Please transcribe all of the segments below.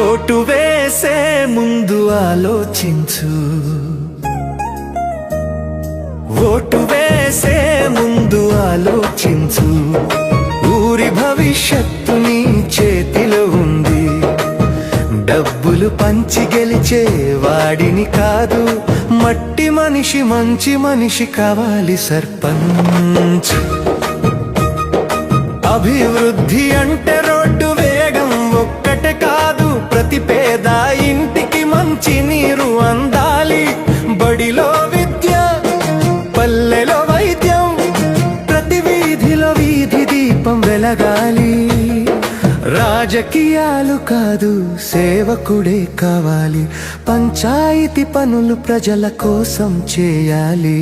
Vote వేసే ముందు ఆలోచించు, ఓటు వేసే ముందు ఆలోచించు. ఊరి భవిష్యత్తు నీ చేతిలో ఉంది. డబ్బులు పంచి గెలిచే వాడిని కాదు, మట్టి మనిషి మంచి మనిషి కావాలి సర్పంచ్. అభివృద్ధి అంటే రోడ్డు వేగం ఒక్కటే కాదు, ప్రతి పేద ఇంటికి మంచి నీరు అందాలి. బడిలో విద్య, పల్లెలో వైద్యం, ప్రతి వీధిలో వీధి దీపం వెలగాలి. రాజకీయాలు కాదు, సేవకుడే కావాలి. పంచాయతీ పనులు ప్రజల కోసం చేయాలి.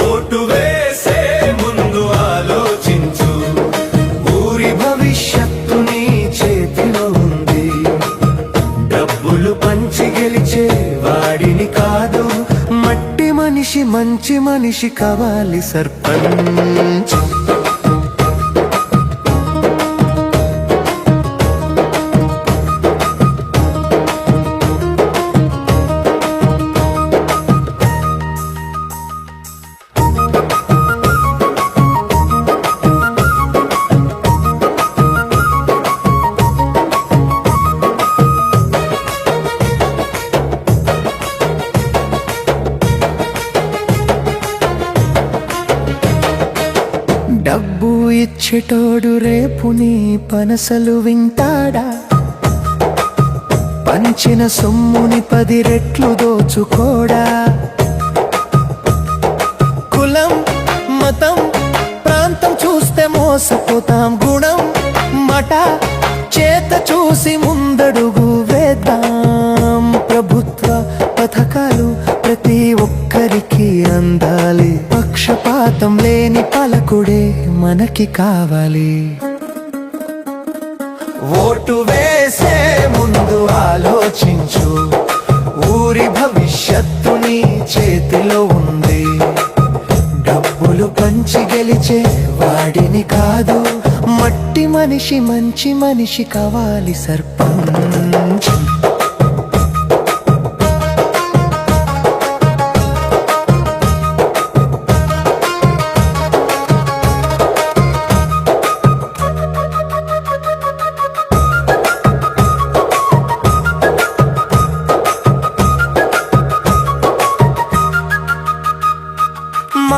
ఓటు వేసే ముందు ఆలోచించు, ఊరి భవిష్యత్తు నీ చేతిలో ఉంది. డబ్బులు పంచి గెలిచే వాడిని కాదు, మట్టి మనిషి మంచి మనిషి కావాలి సర్పంచ్. డబ్బు ఇచ్చేటోడు రేపు నీ పనసలు వింటాడా? పంచిన సొమ్ముని 10 రెట్లు దోచుకోడా? కులం, మతం, ప్రాంతం చూస్తే మోసపోతాం. గుణం, మాట, చేత చూసి ముందడుగు వేద్దాం. ప్రభుత్వ పథకాలు ప్రతి ఒక్కరికి అందాలి. పక్షపాతం లేని పాలకుడే మనకి కావాలి. ఓటు వేసే ముందు ఆలోచించు, ఊరి భవిష్యత్తు నీ చేతిలో ఉంది. డబ్బులు పంచి గెలిచే వాడిని కాదు, మట్టి మనిషి మంచి మనిషి కావాలి సర్పంచ్.